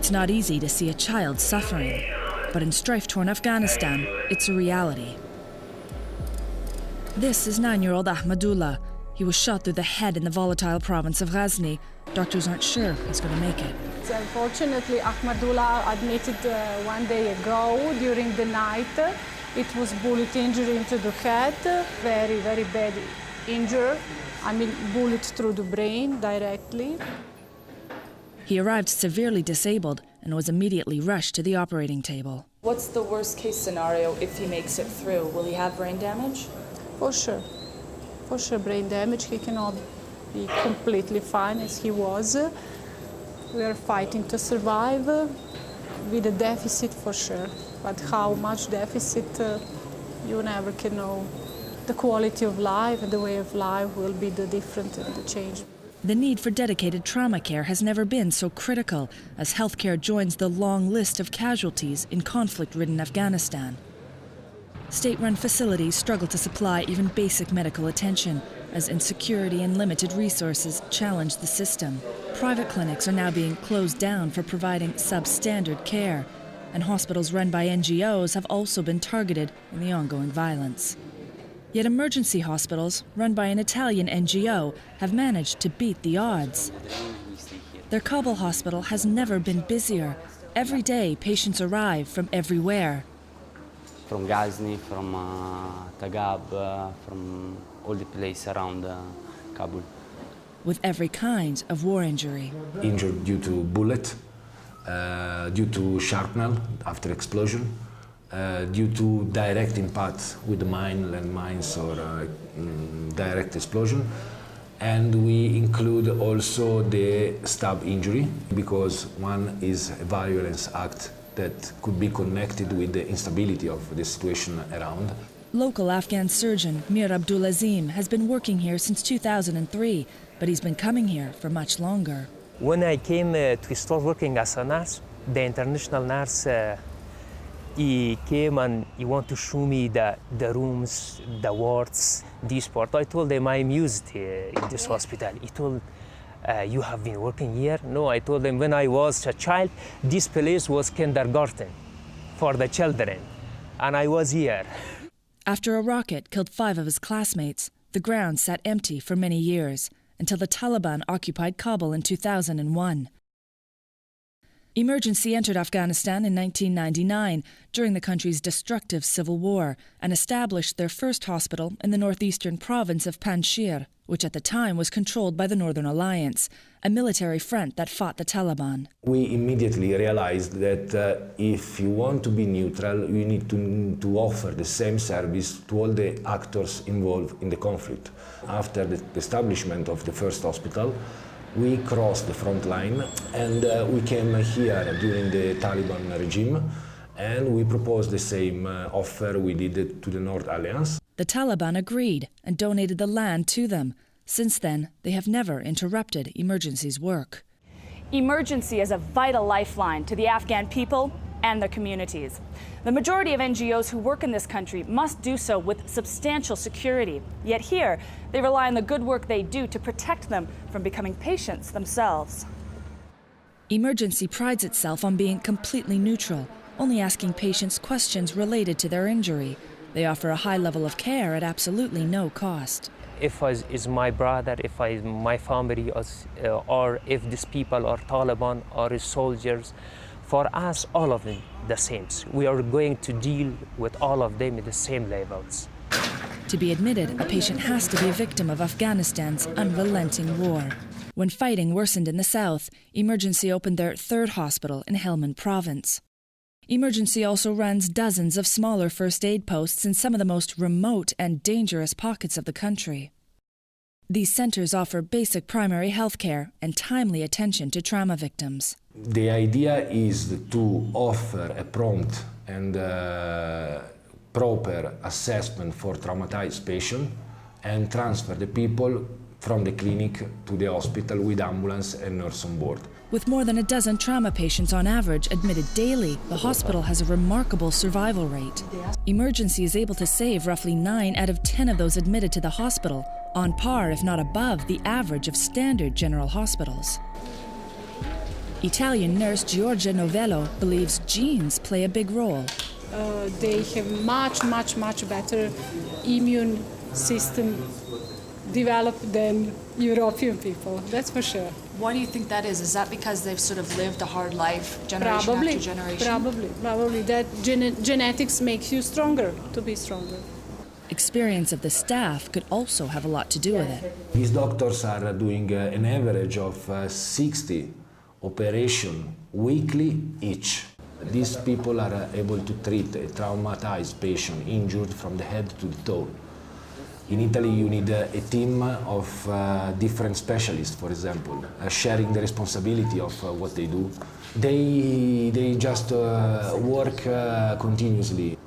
It's not easy to see a child suffering, but in strife-torn Afghanistan, it's a reality. This is 9-year-old Ahmadullah. He was shot through the head in the volatile province of Ghazni. Doctors aren't sure he's going to make it. Unfortunately, Ahmadullah admitted 1 day ago during the night. It was bullet injury into the head, very, very bad injury. I mean, bullet through the brain directly. He arrived severely disabled and was immediately rushed to the operating table. What's the worst case scenario if he makes it through? Will he have brain damage? For sure. For sure, brain damage. He cannot be completely fine as he was. We are fighting to survive with a deficit for sure. But how much deficit, you never can know. The quality of life and the way of life will be the different and the change. The need for dedicated trauma care has never been so critical as healthcare joins the long list of casualties in conflict-ridden Afghanistan. State-run facilities struggle to supply even basic medical attention as insecurity and limited resources challenge the system. Private clinics are now being closed down for providing substandard care, and hospitals run by NGOs have also been targeted in the ongoing violence. Yet emergency hospitals, run by an Italian NGO, have managed to beat the odds. Their Kabul hospital has never been busier. Every day, patients arrive from everywhere. From Ghazni, from Tagab, from all the places around Kabul. With every kind of war injury. Injured due to bullet, due to shrapnel after explosion, due to direct impact with the mine, landmines or direct explosion. And we include also the stab injury, because one is a violence act that could be connected with the instability of the situation around. Local Afghan surgeon Mir Abdulazim has been working here since 2003, but he's been coming here for much longer. When I came to start working as a nurse, the international nurse, he came and he wanted to show me the rooms, the wards, this part. I told him I'm used in this hospital. He told, you have been working here? No, I told him when I was a child, this place was kindergarten for the children, and I was here. After a rocket killed 5 of his classmates, the ground sat empty for many years, until the Taliban occupied Kabul in 2001. Emergency entered Afghanistan in 1999 during the country's destructive civil war and established their first hospital in the northeastern province of Panjshir, which at the time was controlled by the Northern Alliance, a military front that fought the Taliban. We immediately realized that if you want to be neutral, you need to offer the same service to all the actors involved in the conflict. After the establishment of the first hospital, we crossed the front line and we came here during the Taliban regime, and we proposed the same offer we did to the North Alliance. The Taliban agreed and donated the land to them. Since then, they have never interrupted Emergency's work. Emergency is a vital lifeline to the Afghan people and their communities. The majority of NGOs who work in this country must do so with substantial security. Yet here, they rely on the good work they do to protect them from becoming patients themselves. Emergency prides itself on being completely neutral, only asking patients questions related to their injury. They offer a high level of care at absolutely no cost. If it's my brother, if my family, or if these people are Taliban or soldiers, for us, all of them the same. We are going to deal with all of them at the same levels. To be admitted, a patient has to be a victim of Afghanistan's unrelenting war. When fighting worsened in the south, Emergency opened their third hospital in Helmand province. Emergency also runs dozens of smaller first aid posts in some of the most remote and dangerous pockets of the country. These centers offer basic primary health care and timely attention to trauma victims. The idea is to offer a prompt and proper assessment for traumatized patients and transfer the people from the clinic to the hospital with ambulance and nurse on board. With more than a dozen trauma patients on average admitted daily, the hospital has a remarkable survival rate. Emergency is able to save roughly 9 out of 10 of those admitted to the hospital, on par if not above the average of standard general hospitals. Italian nurse Giorgia Novello believes genes play a big role. They have much better immune system developed than European people, that's for sure. Why do you think that is? Is that because they've sort of lived a hard life generation after generation? Probably. That genetics makes you stronger, to be stronger. Experience of the staff could also have a lot to do with it. These doctors are doing an average of 60 operations weekly each. These people are able to treat a traumatized patient injured from the head to the toe. In Italy, you need a team of different specialists, for example, sharing the responsibility of what they do. They just work continuously.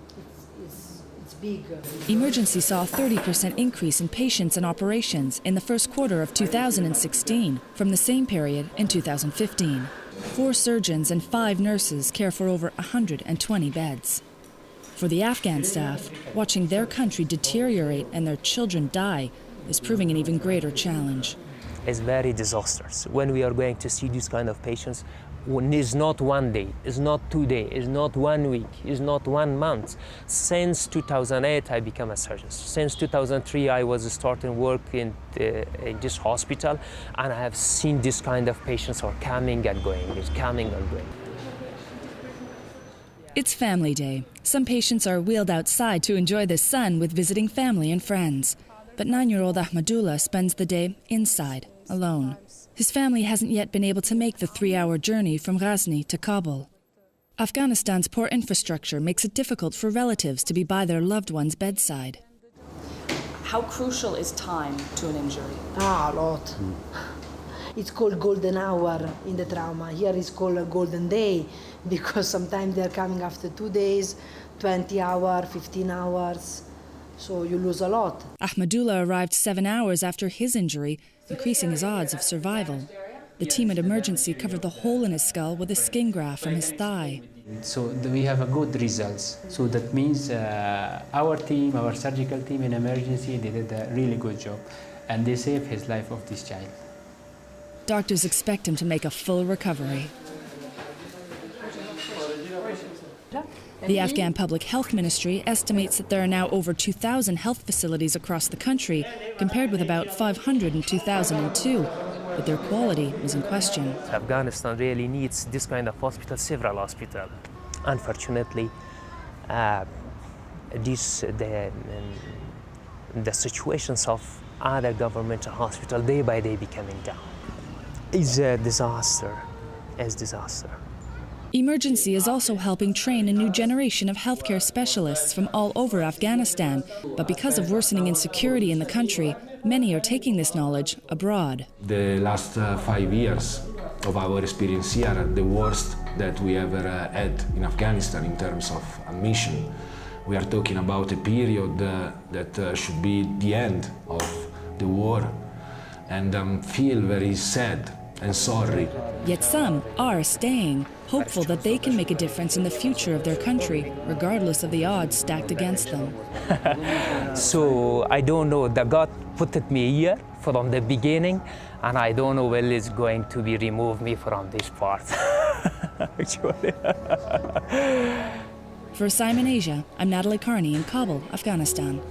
It's big. Emergency saw a 30% increase in patients and operations in the first quarter of 2016 from the same period in 2015. 4 surgeons and 5 nurses care for over 120 beds. For the Afghan staff, watching their country deteriorate and their children die is proving an even greater challenge. It's very disastrous. When we are going to see these kind of patients, it's not one day, it's not 2 days, it's not 1 week, it's not 1 month. Since 2008, I became a surgeon. Since 2003, I was starting work in this hospital, and I have seen this kind of patients are coming and going, coming and going. It's family day. Some patients are wheeled outside to enjoy the sun with visiting family and friends. But 9-year-old Ahmadullah spends the day inside, alone. His family hasn't yet been able to make the 3-hour journey from Ghazni to Kabul. Afghanistan's poor infrastructure makes it difficult for relatives to be by their loved one's bedside. How crucial is time to an injury? A lot. It's called golden hour in the trauma. Here it's called a golden day because sometimes they're coming after 2 days, 20 hours, 15 hours. So you lose a lot. Ahmadullah arrived 7 hours after his injury, increasing his odds of survival. The team at emergency covered the hole in his skull with a skin graft from his thigh. So we have a good results. So that means our team, our surgical team in emergency, they did a really good job. And they saved his life of this child. Doctors expect him to make a full recovery. The Afghan Public Health Ministry estimates that there are now over 2,000 health facilities across the country, compared with about 500 in 2002. But their quality is in question. Afghanistan really needs this kind of hospital, several hospitals. Unfortunately, the situations of other governmental hospitals day by day becoming down. It's a disaster. It's a disaster. Emergency is also helping train a new generation of healthcare specialists from all over Afghanistan. But because of worsening insecurity in the country, many are taking this knowledge abroad. The last 5 years of our experience here are the worst that we ever had in Afghanistan in terms of a mission. We are talking about a period that should be the end of the war, and feel very sad and sorry. Yet some are staying, hopeful that they can make a difference in the future of their country, regardless of the odds stacked against them. So I don't know, the God put me here from the beginning, and I don't know when it's going to be remove me from this part. Actually. For Assignment Asia, I'm Natalie Carney in Kabul, Afghanistan.